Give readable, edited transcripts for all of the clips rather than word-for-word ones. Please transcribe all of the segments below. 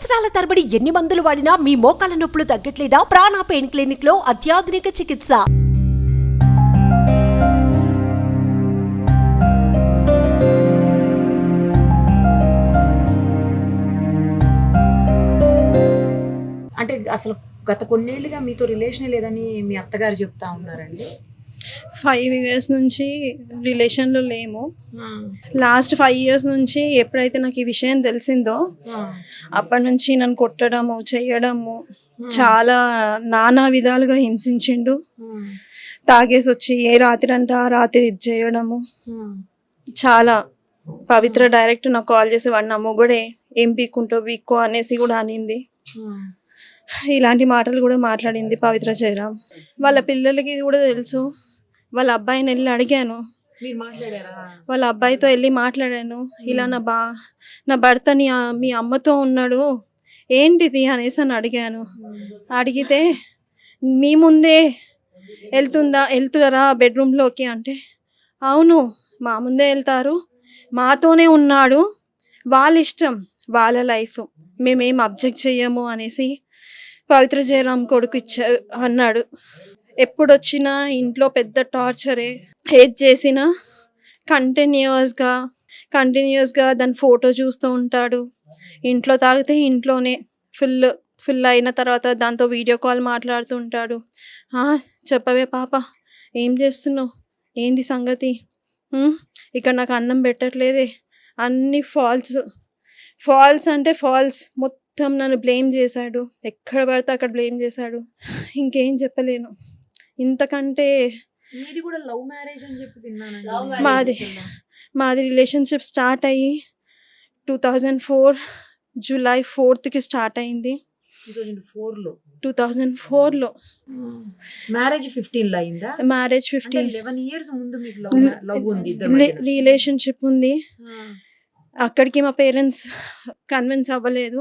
సంవత్సరాల తరబడి ఎన్ని మందులు వాడినా మీ మోకాల నొప్పులు తగ్గట్లేదా? ప్రాణ పెయిన్ క్లినిక్ లో అత్యాధునిక చికిత్స. అంటే అసలు గత కొన్నేళ్లుగా మీతో రిలేషన్ లేదని మీ అత్తగారు చెప్తా ఉన్నారండి. 5 years నుంచి రిలేషన్లో లేము. లాస్ట్ 5 years నుంచి ఎప్పుడైతే నాకు ఈ విషయం తెలిసిందో అప్పటి నుంచి నన్ను కొట్టడము చేయడము చాలా నానా విధాలుగా హింసించిండు. తాగేసి వచ్చి ఏ రాత్రి అంటే ఆ రాత్రి ఇది చేయడము చాలా. పవిత్ర డైరెక్ట్ నాకు కాల్ చేసి వాడు నా మొగుడే, ఏం పీక్కుంటో పీక్కో అనేసి కూడా అనింది. ఇలాంటి మాటలు కూడా మాట్లాడింది పవిత్ర జయరాం. వాళ్ళ పిల్లలకి కూడా తెలుసు. వాళ్ళ అబ్బాయిని వెళ్ళి అడిగాను, వాళ్ళ అబ్బాయితో వెళ్ళి మాట్లాడాను. ఇలా నా భర్త మీ అమ్మతో ఉన్నాడు ఏంటిది అనేసి అని అడిగాను. అడిగితే మీ ముందే వెళ్తారా బెడ్రూమ్లోకి అంటే, అవును మా ముందే వెళ్తారు, మాతోనే ఉన్నాడు, వాళ్ళ ఇష్టం వాళ్ళ లైఫ్, మేమేం అబ్జెక్ట్ చెయ్యము అనేసి పవిత్ర జయరాం కొడుకు అన్నాడు. ఎప్పుడొచ్చినా ఇంట్లో పెద్ద టార్చరే. హేట్ చేసినా కంటిన్యూస్గా దాని ఫోటో చూస్తూ ఉంటాడు. ఇంట్లో తాగితే ఇంట్లోనే ఫుల్ అయిన తర్వాత దాంతో వీడియో కాల్ మాట్లాడుతూ ఉంటాడు. చెప్పవే పాప, ఏం చేస్తున్నావు, ఏంది సంగతి, ఇక్కడ నాకు అన్నం పెట్టట్లేదే, అన్నీ ఫాల్స్ అంటే ఫాల్స్. మొత్తం నన్ను బ్లేమ్ చేశాడు, ఎక్కడ పడితే అక్కడ బ్లేమ్ చేశాడు. ఇంకేం చెప్పలేను. ఇంతకంటే కూడా లవ్ మ్యారేజ్ అని చెప్పి విన్నాను. మాది రిలేషన్షిప్ స్టార్ట్ అయ్యి 2004 July 4th స్టార్ట్ అయింది. 2004లో మ్యారేజ్ 15లో అయిందా? మ్యారేజ్ 11 years ముందు మీకు లవ్ ఉంది, రిలేషన్షిప్ ఉంది. అక్కడికి మా పేరెంట్స్ కన్విన్స్ అవ్వలేదు.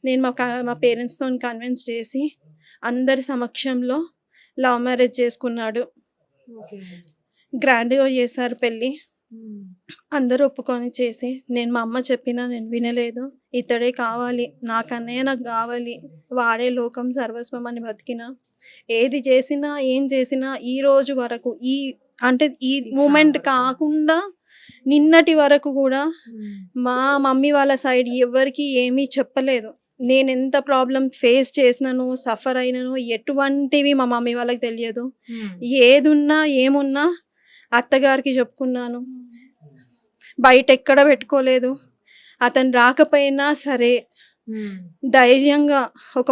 నేను మా పేరెంట్స్తో కన్విన్స్ చేసి అందరి సమక్షంలో లవ్ మ్యారేజ్ చేసుకున్నాడు. గ్రాండ్గా చేశారు పెళ్ళి. అందరూ ఒప్పుకొని చేసి, నేను మా అమ్మ చెప్పినా నేను వినలేదు. ఇతడే కావాలి, నాకన్నయ్య నాకు కావాలి, వాడే లోకం సర్వస్వం అని బతికిన. ఏది చేసినా ఏం చేసినా ఈ రోజు వరకు ఈ మూమెంట్ కాకుండా నిన్నటి వరకు కూడా మా మమ్మీ వాళ్ళ సైడ్ ఎవరికి ఏమీ చెప్పలేదు. నేను ఎంత ప్రాబ్లం ఫేస్ చేసినాను, సఫర్ అయినాను, ఎటువంటివి మా మమ్మీ వాళ్ళకి తెలియదు. ఏదున్నా ఏమున్నా అత్తగారికి చెప్పుకున్నాను, బయట ఎక్కడ పెట్టుకోలేదు. అతను రాకపోయినా సరే ధైర్యంగా ఒక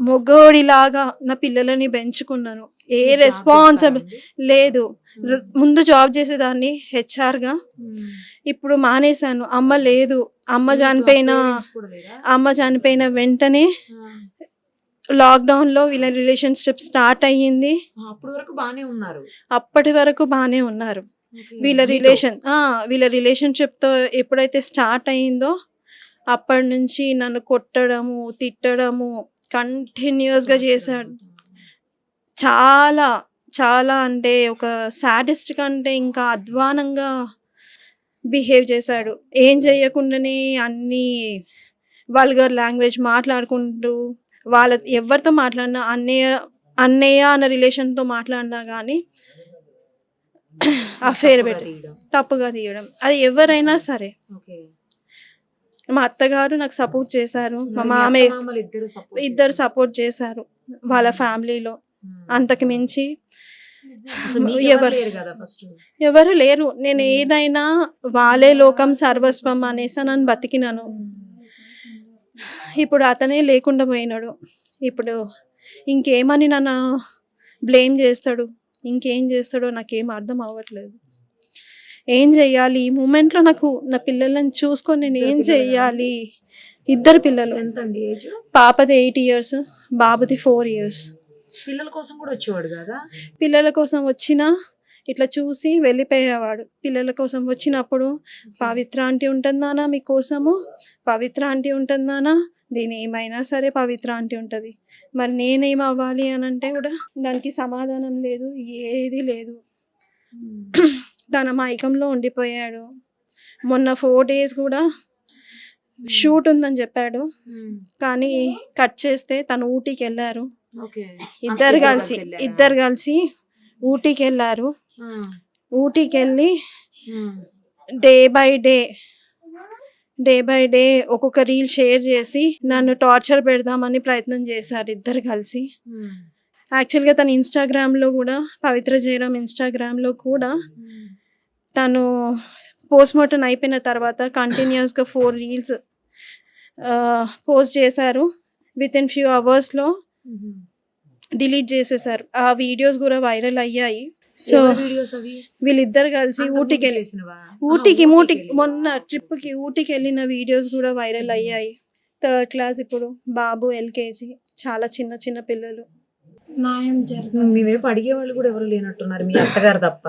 మొగోడిలాగా నా పిల్లలని పెంచుకున్నాను. ఏ రెస్పాన్సిబుల్ లేదు. ముందు జాబ్ చేసేదాన్ని హెచ్ఆర్గా, ఇప్పుడు మానేశాను. అమ్మ లేదు. అమ్మ చనిపోయిన వెంటనే లాక్డౌన్లో వీళ్ళ రిలేషన్షిప్ స్టార్ట్ అయ్యింది. అప్పటి వరకు బాగానే ఉన్నారు. వీళ్ళ రిలేషన్షిప్తో ఎప్పుడైతే స్టార్ట్ అయ్యిందో అప్పటి నుంచి నన్ను కొట్టడము తిట్టడము కంటిన్యూస్గా చేశాడు. చాలా చాలా అంటే ఒక సాడిస్ట్ కంటే ఇంకా అధ్వానంగా బిహేవ్ చేశాడు. ఏం చేయకుండానే అన్నీ వల్గర్ లాంగ్వేజ్ మాట్లాడుకుంటూ, ఎవరితో మాట్లాడినా అన్నయ్య అన్న రిలేషన్తో మాట్లాడినా కానీ అఫేర్ పెట్టి తప్పుగా తీయడం, అది ఎవరైనా సరే. మా అత్తగారు నాకు సపోర్ట్ చేశారు, మా మామయ్య ఇద్దరు సపోర్ట్ చేశారు వాళ్ళ ఫ్యామిలీలో. అంతకు మించి ఎవరు లేరు. నేను ఏదైనా వాళ్ళే లోకం సర్వస్వం అనేసి నన్ను బతికినాను. ఇప్పుడు అతనే లేకుండా పోయినాడు. ఇప్పుడు ఇంకేమని నన్ను బ్లేమ్ చేస్తాడు, ఇంకేం చేస్తాడో నాకేం అర్థం అవ్వట్లేదు. ఏం చెయ్యాలి ఈ మూమెంట్లో? నాకు నా పిల్లలను చూసుకొని నేను ఏం చెయ్యాలి? 2 పిల్లలు. పాపది 8 years, బాబుది 4 years. పిల్లల కోసం కూడా వచ్చేవాడు కదా? పిల్లల కోసం వచ్చినా ఇట్లా చూసి వెళ్ళిపోయేవాడు. పిల్లల కోసం వచ్చినప్పుడు పవిత్ర ఆంటీ ఉంటుందానా మీకోసము, పవిత్ర ఆంటీ ఉంటుందానా, దీని ఏమైనా సరే పవిత్ర ఆంటీ ఉంటుంది. మరి నేనేం అవ్వాలి అని అంటే కూడా దానికి సమాధానం లేదు, ఏది లేదు. తన మైకంలో ఉండిపోయాడు. మొన్న 4 days కూడా షూట్ ఉందని చెప్పాడు, కానీ కట్ చేస్తే తను ఊటీకి వెళ్ళారు. ఓకే. ఇద్దరు కలిసి ఊటీకి వెళ్ళారు. ఊటీకి వెళ్ళి డే బై డే ఒక్కొక్క రీల్ షేర్ చేసి నన్ను టార్చర్ పెడదామని ప్రయత్నం చేశారు ఇద్దరు కలిసి. యాక్చువల్గా తను ఇన్స్టాగ్రామ్లో కూడా, పవిత్ర జయరామ్ ఇన్స్టాగ్రామ్లో కూడా తను పోస్ట్మార్టం అయిపోయిన తర్వాత కంటిన్యూస్గా 4 రీల్స్ పోస్ట్ చేశారు. విత్ ఇన్ ఫ్యూ అవర్స్లో డిలీట్ చేసేసారు. ఆ వీడియోస్ కూడా వైరల్ అయ్యాయి. సో వీళ్ళిద్దరు కలిసి ఊటీకి మొన్న ట్రిప్కి ఊటీకి వెళ్ళిన వీడియోస్ కూడా వైరల్ అయ్యాయి. 3rd క్లాస్, ఇప్పుడు బాబు LKG, చాలా చిన్న చిన్న పిల్లలు. న్యాయం జరుగుతుంది. మీ వైపు అడిగే వాళ్ళు కూడా ఎవరు లేనట్టున్నారు, మీ అత్తగారు తప్ప.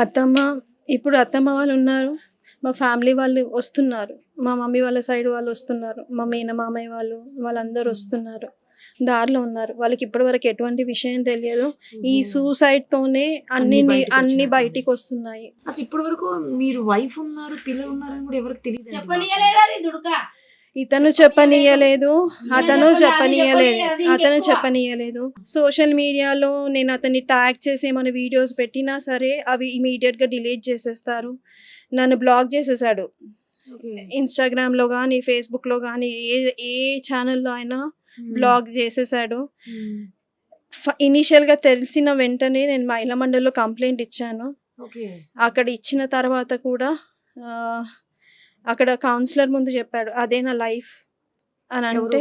అత్తమ్మ వాళ్ళు ఉన్నారు, మా ఫ్యామిలీ వాళ్ళు వస్తున్నారు, మా మమ్మీ వాళ్ళ సైడ్ వాళ్ళు వస్తున్నారు, మా మేనమామయ్య వాళ్ళందరూ వస్తున్నారు, దారిలో ఉన్నారు. వాళ్ళకి ఇప్పటి వరకు ఎటువంటి విషయం తెలియదు. ఈ సూసైడ్ తోనే అన్ని బయటికి వస్తున్నాయి. అసలు ఇప్పటి వరకు మీరు వైఫ్ ఉన్నారు, పిల్లలు ఉన్నారని కూడా ఎవరికి తెలియదు. అతను చెప్పనీయలేదు. సోషల్ మీడియాలో నేను అతన్ని ట్యాగ్ చేసి ఏమైనా వీడియోస్ పెట్టినా సరే అవి ఇమీడియట్ గా డిలీట్ చేసేస్తారు. నన్ను బ్లాక్ చేసేసాడు. ఇన్స్టాగ్రామ్ లో కానీ, ఫేస్బుక్ లో కానీ, ఏ ఛానల్లో అయినా బ్లాక్ చేసేసాడు. ఇనీషియల్ గా తెలిసిన వెంటనే నేను మహిళా మండలిలో కంప్లైంట్ ఇచ్చాను. అక్కడ ఇచ్చిన తర్వాత కూడా అక్కడ కౌన్సిలర్ ముందు చెప్పాడు, అదే నా లైఫ్ అని. అంటే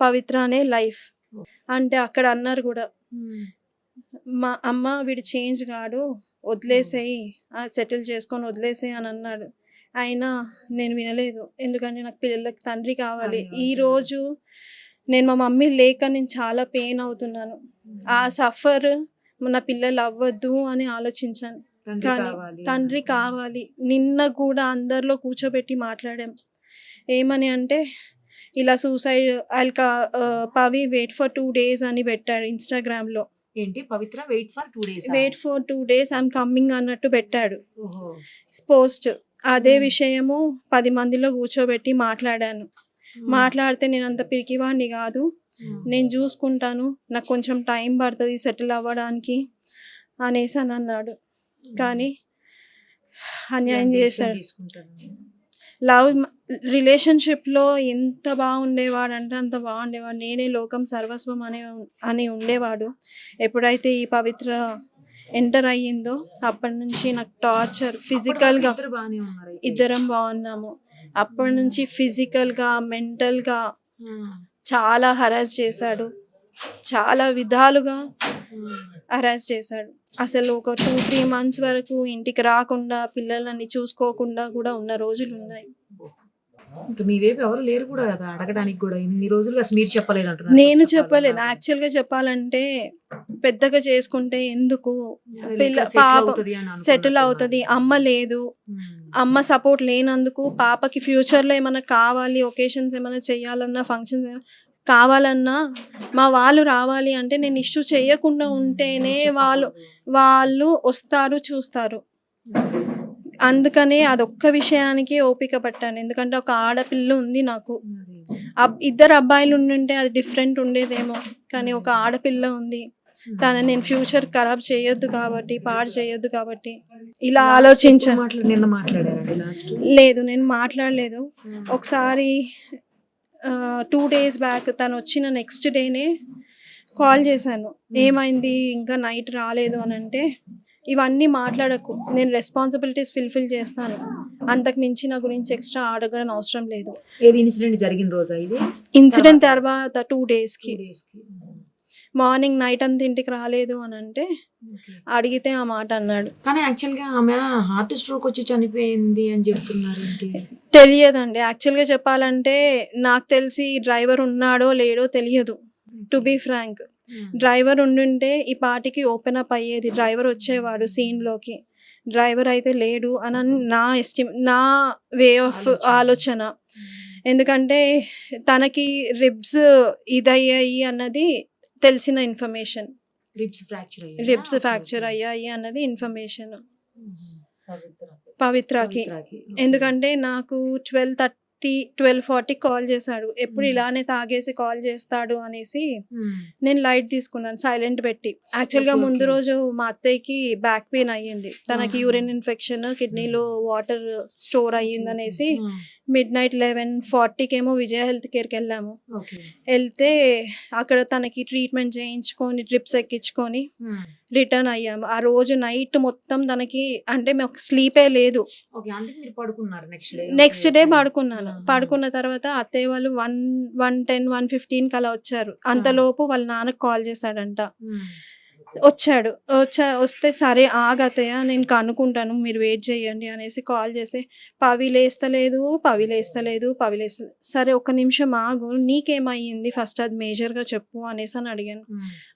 పవిత్ర అనే లైఫ్ అంటే అక్కడ అన్నారు కూడా, మా అమ్మ వీడు చేంజ్ కాడు, వదిలేసేయి, సెటిల్ చేసుకొని వదిలేసేయి అని అన్నాడు. అయినా నేను వినలేదు, ఎందుకంటే నాకు పిల్లలకి తండ్రి కావాలి. ఈరోజు నేను మా మమ్మీ లేక నేను చాలా పెయిన్ అవుతున్నాను. ఆ సఫర్ నా పిల్లలు అవ్వద్దు అని ఆలోచించాను. కానీ తండ్రి కావాలి. నిన్న కూడా అందరిలో కూర్చోబెట్టి మాట్లాడాం. ఏమని అంటే, ఇలా suicide Pavi wait for 2 days అని పెట్టాడు ఇన్స్టాగ్రామ్ లో. ఏంటి Pavitra wait for 2 days I'm coming అన్నట్టు పెట్టాడు పోస్ట్. అదే విషయము 10 మందిలో కూర్చోబెట్టి మాట్లాడాను. మాట్లాడితే నేను అంత పిరికివాడిని కాదు, నేను చూసుకుంటాను, నాకు కొంచెం టైం పడుతుంది సెటిల్ అవ్వడానికి అనేసి అని అన్నాడు. కానీ అన్యాయం చేశాడు. రిలేషన్షిప్లో ఎంత బాగుండేవాడు అంటే అంత బాగుండేవాడు. నేనే లోకం సర్వస్వం అని ఉండేవాడు. ఎప్పుడైతే ఈ పవిత్ర ఎంటర్ అయ్యిందో అప్పటి నుంచి నాకు టార్చర్, ఫిజికల్గా ఇద్దరం బాగున్నాము. అప్పటి నుంచి ఫిజికల్గా, మెంటల్గా చాలా హరాస్ చేశాడు, చాలా విధాలుగా హరాస్ చేశాడు. అసలు ఒక 2-3 months వరకు ఇంటికి రాకుండా, పిల్లలని చూసుకోకుండా కూడా ఉన్న రోజులు ఉన్నాయి. మీ వైపు ఎవరు లేరు కూడా కదా అడగడానికి కూడా. ఇన్ని రోజులు అసలు మీరు చెప్పలేదు అంటున్నారు. నేను చెప్పలేదు. యాక్చువల్గా చెప్పాలంటే పెద్దగా చేసుకుంటే ఎందుకు, పాప సెటిల్ అవుతుంది, అమ్మ లేదు, అమ్మ సపోర్ట్ లేనందుకు పాపకి ఫ్యూచర్లో ఏమైనా కావాలి, ఒకేషన్స్ ఏమైనా చేయాలన్నా, ఫంక్షన్స్ కావాలన్నా మా వాళ్ళు రావాలి అంటే నేను ఇష్యూ చేయకుండా ఉంటేనే వాళ్ళు వస్తారు, చూస్తారు. అందుకనే అదొక్క విషయానికి ఓపిక పట్టాను. ఎందుకంటే ఒక ఆడపిల్ల ఉంది నాకు. 2 అబ్బాయిలు ఉండుంటే అది డిఫరెంట్ ఉండేదేమో, కానీ ఒక ఆడపిల్ల ఉంది. నేను ఫ్యూచర్ ఖరాబ్ చేయొద్దు కాబట్టి, పాడు చేయొద్దు కాబట్టి ఇలా ఆలోచించాను. లేదు, నేను మాట్లాడలేదు. ఒకసారి 2 days బ్యాక్ తను వచ్చిన నెక్స్ట్ డేనే కాల్ చేశాను. ఏమైంది ఇంకా నైట్ రాలేదు అని అంటే, ఇవన్నీ మాట్లాడకు, నేను రెస్పాన్సిబిలిటీస్ ఫుల్ఫిల్ చేస్తాను, అంతకు మించి నా గురించి ఎక్స్ట్రా అడగడం అవసరం లేదు. ఇన్సిడెంట్ జరిగిన రోజు ఇన్సిడెంట్ తర్వాత 2 daysకి మార్నింగ్ నైట్ అంతా ఇంటికి రాలేదు అని అంటే అడిగితే ఆ మాట అన్నాడు. కానీ యాక్చువల్గా ఆమె హార్ట్ స్ట్రోక్ వచ్చి చనిపోయింది అని చెప్తున్నారు. తెలియదండి. యాక్చువల్గా చెప్పాలంటే నాకు తెలిసి డ్రైవర్ ఉన్నాడో లేడో తెలియదు. టు బీ ఫ్రాంక్, డ్రైవర్ ఉండుంటే ఈ పాటికి ఓపెన్ అప్ అయ్యేది, డ్రైవర్ వచ్చేవాడు సీన్లోకి. డ్రైవర్ అయితే లేడు అని నా వే ఆఫ్ ఆలోచన. ఎందుకంటే తనకి రిబ్స్ ఇదయ్యాయి అన్నది తెలిసిన ఇన్ఫర్మేషన్, రిబ్స్ ఫ్రాక్చర్ అయ్యాయి అన్నది ఇన్ఫర్మేషన్ పవిత్రకి. ఎందుకంటే నాకు 12:40 కాల్ చేశాడు. ఎప్పుడు ఇలానే తాగేసి కాల్ చేస్తాడు అనేసి నేను లైట్ తీసుకున్నాను సైలెంట్ పెట్టి. యాక్చువల్గా Okay, ముందు okay. రోజు మా అత్తయ్యకి బ్యాక్ పెయిన్ అయ్యింది, తనకి ఆహా. యూరిన్ ఇన్ఫెక్షన్, కిడ్నీలో వాటర్ స్టోర్ అయ్యింది అనేసి midnight 11:40 కేమో విజయ హెల్త్ కేర్కి వెళ్ళాము. వెళ్తే అక్కడ తనకి ట్రీట్మెంట్ చేయించుకొని డ్రిప్స్ ఎక్కించుకొని రిటర్న్ అయ్యాము. ఆ రోజు నైట్ మొత్తం తనకి అంటే మాకు స్లీపే లేదు. మీరు పడుకున్నారు నెక్స్ట్ డే పడుకున్నాను. పడుకున్న తర్వాత అత్తయ్య వాళ్ళు 1:10, 1:15 అలా వచ్చారు. అంతలోపు వాళ్ళ నాన్నకు కాల్ చేశాడంట. వస్తే సరే ఆగతయ్య నేను కనుక్కుంటాను, మీరు వెయిట్ చేయండి అనేసి కాల్ చేస్తే పవి లేస్తలేదు. సరే ఒక్క నిమిషం ఆగు, నీకేమయ్యింది ఫస్ట్ అది మేజర్గా చెప్పు అనేసి అని అడిగాను.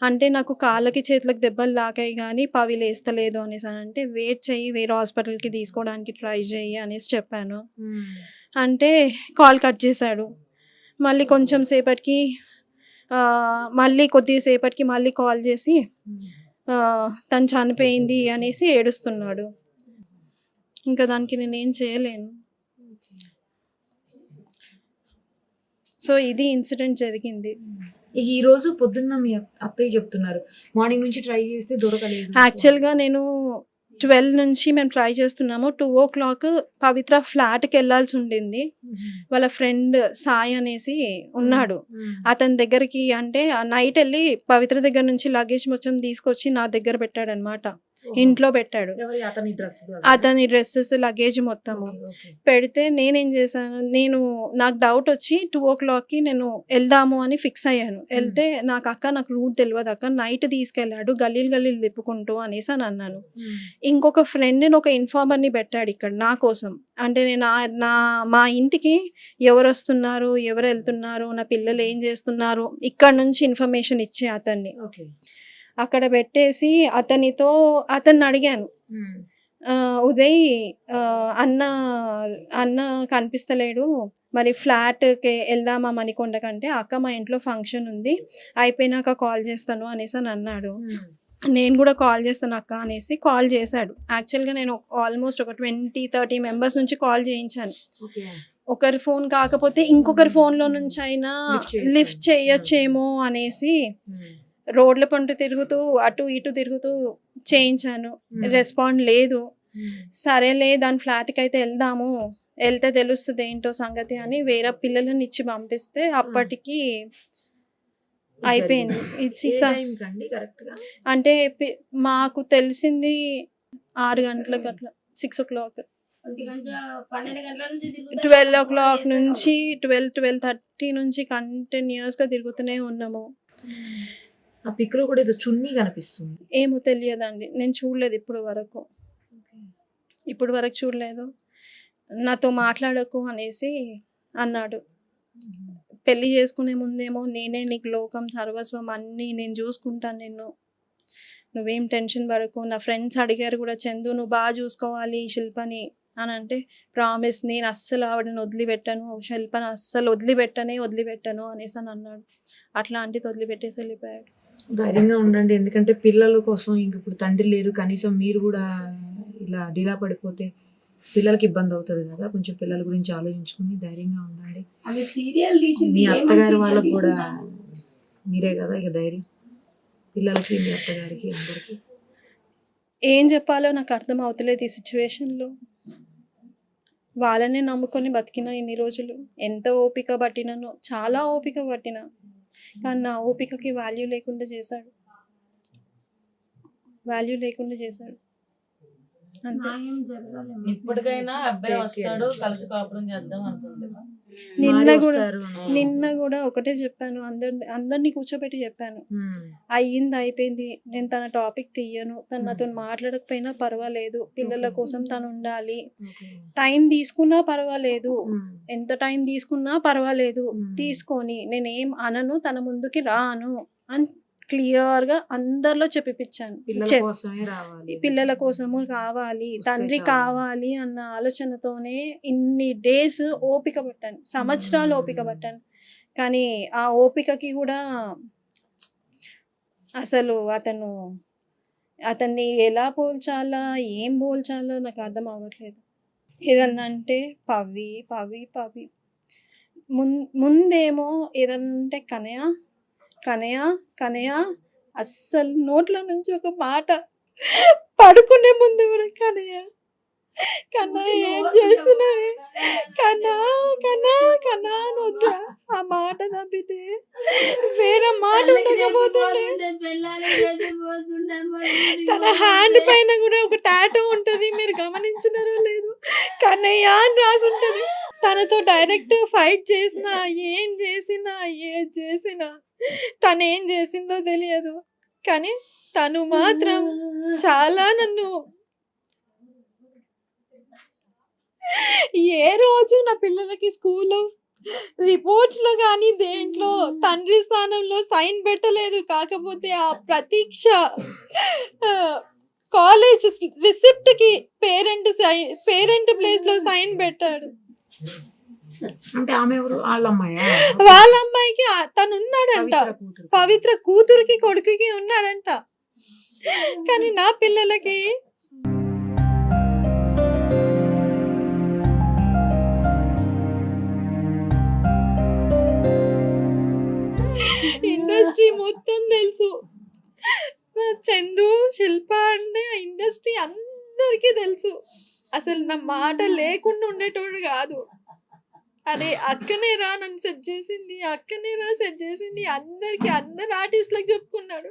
అంటే నాకు కాళ్ళకి చేతులకు దెబ్బలు తాకాయి కానీ పవి లేస్తలేదు అనేసి అని అంటే వెయిట్ చెయ్యి, వేరే హాస్పిటల్కి తీసుకోవడానికి ట్రై చెయ్యి అనేసి చెప్పాను. అంటే కాల్ కట్ చేశాడు. మళ్ళీ కొంచెం సేపటికి మళ్ళీ కొద్దిసేపటికి మళ్ళీ కాల్ చేసి తను చనిపోయింది అనేసి ఏడుస్తున్నాడు. ఇంకా దానికి నేనేం చేయలేను. సో ఇది ఇన్సిడెంట్ జరిగింది. ఈ రోజు పొద్దున్న మీ అత్తయ్య చెప్తున్నారు మార్నింగ్ నుంచి ట్రై చేస్తే దొరకలేదు. యాక్చువల్గా నేను 12 నుంచి మేము ట్రై చేస్తున్నాము. 2 o'clock పవిత్ర ఫ్లాట్కి వెళ్ళాల్సి ఉండింది. వాళ్ళ ఫ్రెండ్ సాయి అనేసి ఉన్నాడు, అతని దగ్గరికి అంటే నైట్ వెళ్ళి పవిత్ర దగ్గర నుంచి లగేజ్ మొత్తం తీసుకొచ్చి నా దగ్గర పెట్టాడనమాట. ఇంట్లో పెట్టాడు అతని డ్రెస్సెస్ లగేజ్ మొత్తము పెడితే నేనేం చేశాను, నాకు డౌట్ వచ్చి 2 o'clockకి నేను వెళ్దాము అని ఫిక్స్ అయ్యాను. వెళ్తే నాకు రూట్ తెలియదు అక్క, నైట్ తీసుకెళ్ళాడు గల్లీలు తిప్పుకుంటూ అనేసి అని అన్నాను. ఇంకొక ఫ్రెండ్ని ఒక ఇన్ఫార్మర్ని పెట్టాడు ఇక్కడ నా కోసం. అంటే నేను మా ఇంటికి ఎవరు వస్తున్నారు, ఎవరు వెళ్తున్నారు, నా పిల్లలు ఏం చేస్తున్నారు, ఇక్కడ నుంచి ఇన్ఫర్మేషన్ ఇచ్చే అతన్ని అక్కడ పెట్టేసి అతన్ని అడిగాను, ఉదయ్ అన్న కనిపిస్తలేడు, మరి ఫ్లాట్కి వెళ్దామా మణికొండ కంటే అక్క మా ఇంట్లో ఫంక్షన్ ఉంది అయిపోయినాక కాల్ చేస్తాను అనేసి అని అన్నాడు. నేను కూడా కాల్ చేస్తాను అక్క అనేసి కాల్ చేశాడు. యాక్చువల్గా నేను ఆల్మోస్ట్ ఒక 20-30 మెంబర్స్ నుంచి కాల్ చేయించాను. ఒకరి ఫోన్ కాకపోతే ఇంకొకరి ఫోన్లో నుంచి అయినా లిఫ్ట్ చేయొచ్చేమో అనేసి రోడ్ల పంట తిరుగుతూ అటు ఇటు తిరుగుతూ చేయించాను. రెస్పాండ్ లేదు. సరేలే దాని ఫ్లాట్కి అయితే వెళ్తే తెలుస్తుంది ఏంటో సంగతి అని వేరే పిల్లలను ఇచ్చి పంపిస్తే అప్పటికి అయిపోయింది. అంటే మాకు తెలిసింది 6 గంటలకు అట్లా 6 o'clock 12 o'clock నుంచి 12:30 నుంచి కంటిన్యూస్గా తిరుగుతూనే ఉన్నాము. ఆ పిక్ లో కూడా ఏదో చున్నీ కనిపిస్తుంది. ఏమో తెలియదండి, నేను చూడలేదు ఇప్పుడు వరకు చూడలేదు. నాతో మాట్లాడకు అనేసి అన్నాడు. పెళ్లి చేసుకునే ముందేమో నేనే నీకు లోకం సర్వస్వం అన్నీ నేను చూసుకుంటాను, నువ్వేం టెన్షన్ పడకు. నా ఫ్రెండ్స్ అడిగారు కూడా, చందు నువ్వు బాగా చూసుకోవాలి శిల్పని అని అంటే, ప్రామిస్ నేను అస్సలు ఆవిడని వదిలిపెట్టాను, శిల్పని అస్సలు వదిలిపెట్టాను అనేసి అని అన్నాడు. అట్లాంటిది వదిలిపెట్టేసి వెళ్ళిపోయాడు. ధైర్యంగా ఉండండి, ఎందుకంటే పిల్లల కోసం ఇంక ఇప్పుడు తండ్రి లేరు, కనీసం మీరు కూడా ఇలా డీలా పడిపోతే పిల్లలకి ఇబ్బంది అవుతుంది కదా. కొంచెం పిల్లల గురించి ఆలోచించుకుని ధైర్యంగా ఉండండి. మీ అత్తగారి వాళ్ళకు కూడా మీరే కదా ఇక ధైర్యం, పిల్లలకి మీ అత్తగారికి అందరికి. ఏం చెప్పాలో నాకు అర్థం అవుతలేదు ఈ సిచ్యువేషన్లో. వాళ్ళనే నమ్ముకొని బతికిన ఇన్ని రోజులు, ఎంత ఓపిక పట్టినానో, చాలా ఓపిక పట్టినా, కానీ నా ఓపికకి వాల్యూ లేకుండా చేశాడు. అంతే. ఇప్పటికైనా అబ్బాయి వస్తాడు, కలిసి కాపురం చేద్దాం అనుకుంది. నిన్న కూడా ఒకటే చెప్పాను, అందరినీ కూర్చోబెట్టి చెప్పాను, అయ్యింది అయిపోయింది, నేను తన టాపిక్ తీయను, తను నాతో మాట్లాడకపోయినా పర్వాలేదు, పిల్లల కోసం తను ఉండాలి, టైం తీసుకున్నా పర్వాలేదు, ఎంత టైం తీసుకున్నా పర్వాలేదు, తీసుకొని నేనేం అనను, తన ముందుకి రాను అని క్లియర్గా అందరిలో చెప్పిపించాను. పిల్లల కోసము కావాలి, తండ్రి కావాలి అన్న ఆలోచనతోనే ఇన్ని డేస్ ఓపిక పట్టాను, సంవత్సరాలు ఓపిక పట్టాను. కానీ ఆ ఓపికకి కూడా అసలు అతన్ని ఎలా పోల్చాలా, ఏం పోల్చాలో నాకు అర్థం అవ్వట్లేదు. ఏదన్నా అంటే పవి పవి పవి ముందేమో ఏదంటే కనయ కనయ కనయ అస్సలు నోట్ల నుంచి ఒక మాట పడుకునే ముందు కూడా కనయ కన్నా ఏం చేస్తున్నావే కన్నా కన్నా కన్నా అని వద్దా ఆ మాట తప్పితే వేరే మాట ఉండకపోతుండే. తన హ్యాండ్ పైన కూడా ఒక టాటూ ఉంటది, మీరు గమనించినారో లేదు, కన్నయ్య అని రాసి ఉంటది. తనతో డైరెక్ట్ ఫైట్ చేసినా ఏం చేసినా ఏది చేసినా తను ఏం చేసిందో తెలియదు, కానీ తను మాత్రం చాలా నన్ను ఏ రోజు నా పిల్లలకి స్కూల్లో రిపోర్ట్స్ లో కానీ దేంట్లో తండ్రి స్థానంలో సైన్ పెట్టలేదు. కాకపోతే ఆ ప్రతీక్ష కాలేజ్ రిసిప్ట్ కి పేరెంట్ ప్లేస్ లో సైన్ పెట్టాడు. అంటే ఆమె ఎవరు? వాళ్ళ అమ్మాయా? వాళ్ళ అమ్మాయికి తను ఉన్నాడంట, పవిత్ర కూతురికి కొడుకుకి ఉన్నాడంట. కానీ నా పిల్లలకి ఇండస్ట్రీ మొత్తం తెలుసు. చందు, శిల్ప అంటే ఆ ఇండస్ట్రీ అందరికీ తెలుసు. అసలు నా మాట లేకుండా ఉండేటోడు కాదు. అరే అక్కనే రా నన్ను సెట్ చేసింది, అక్కనే రా సెట్ చేసింది, అందరికి అందరు ఆర్టిస్టులకు చెప్పుకున్నాడు.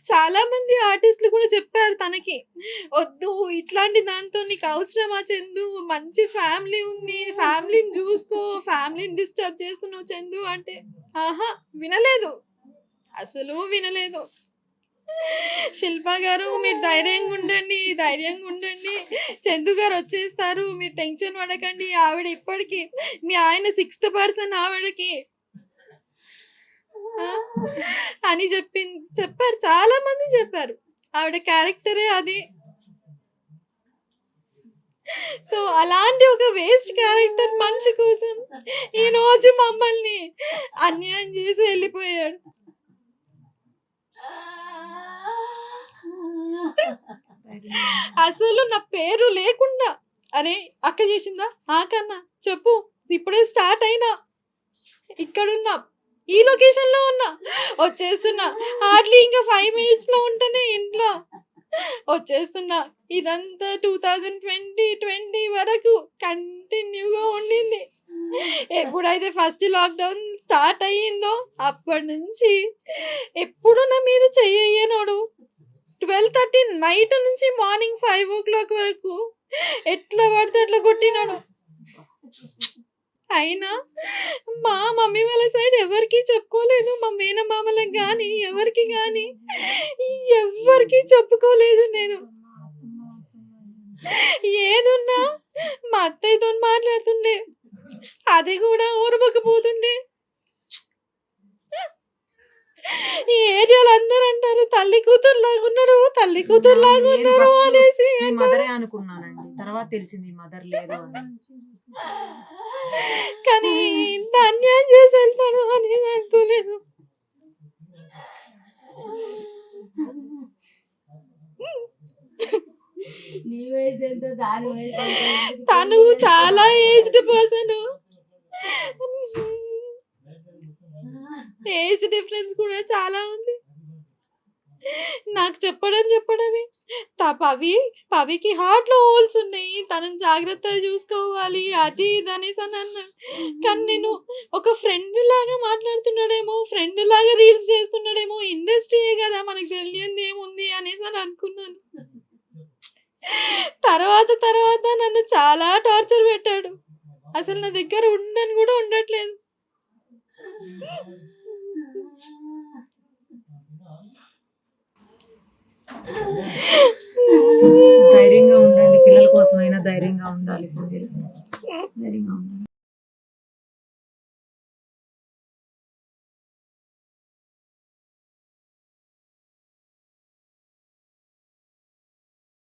చాలా మంది ఆర్టిస్టులు కూడా చెప్పారు తనకి, వద్దు ఇట్లాంటి దాంతో నీకు అవసరమా చందు, మంచి ఫ్యామిలీ ఉంది, ఫ్యామిలీని చూసుకో, ఫ్యామిలీని డిస్టర్బ్ చేస్తున్నావు చందు అంటే ఆహా వినలేదు, అసలు వినలేదు. శిల్ప గారు మీరు ధైర్యంగా ఉండండి, చందు గారు వచ్చేస్తారు, మీరు టెన్షన్ పడకండి, ఆవిడ ఇప్పటికి మీ ఆయన 6th పర్సన్ ఆవిడకి అని చెప్పారు. చాలా మంది చెప్పారు ఆవిడ క్యారెక్టరే అది. సో అలాంటి ఒక వేస్ట్ క్యారెక్టర్ మనిషి కోసం ఈ రోజు మమ్మల్ని అన్యాయం చేసి వెళ్ళిపోయాడు. అసలు నా పేరు లేకుండా అరే అక్క చేసిందా, కన్నా చెప్పు, ఇప్పుడే స్టార్ట్ అయినా, ఇక్కడున్నా, ఈ లొకేషన్ లో ఉన్నా, వచ్చేస్తున్నా, హార్డ్లీ ఇంకా 5 minutes లో ఉంటేనే ఇంట్లో వచ్చేస్తున్నా. ఇదంతా 2020 వరకు కంటిన్యూగా ఉండింది. ఎప్పుడైతే ఫస్ట్ లాక్డౌన్ స్టార్ట్ అయ్యిందో అప్పటి నుంచి ఎప్పుడు నా మీద చెయ్యనోడు. 12:30 నైట్ నుంచి మార్నింగ్ 5 o'clock వరకు ఎట్లా పడితే అట్లా కొట్టినాడు. అయినా మా మమ్మీ వాళ్ళ సైడ్ ఎవరికి చెప్పుకోలేదు, మా మేనమామలకు కానీ ఎవరికి చెప్పుకోలేదు. నేను ఏదున్నా మా అత్తయ్యతో మాట్లాడుతుండే, అది కూడా ఊరబకపోతుండే. ఈ ఏరియాలో అందరూ అంటారు తల్లి కూతురు లాగా ఉన్నారు అనేసి. మదరే అనుకున్నానండి, తర్వాత తెలిసింది మదర్ లేదు అని. కానీ ఇంత అన్యాయం చేసి వెళ్తాడు అని అనుకోలేదు. తను చాలా ఏజ్డ్ పర్సన్, ఏజ్ డిఫరెన్స్ కూడా చాలా ఉంది. నాకు చెప్పడమే పవికి హార్ట్ లో హోల్స్ ఉన్నాయి, తనని జాగ్రత్తగా చూసుకోవాలి, అది ఇది అనేసి అని అన్నాడు. కానీ నేను ఒక ఫ్రెండ్ లాగా మాట్లాడుతున్నాడేమో, ఫ్రెండ్ లాగా రీల్స్ చేస్తున్నాడేమో, ఇండస్ట్రీయే కదా మనకు తెలియంది ఏముంది అనేసి అని అనుకున్నాను. తర్వాత నన్ను చాలా టార్చర్ పెట్టాడు. అసలు నా దగ్గర ఉండని కూడా ఉండట్లేదు. ధైర్యంగా ఉండండి, పిల్లల కోసమైనా ధైర్యంగా ఉండాలి. ధైర్యంగా ఉండండి.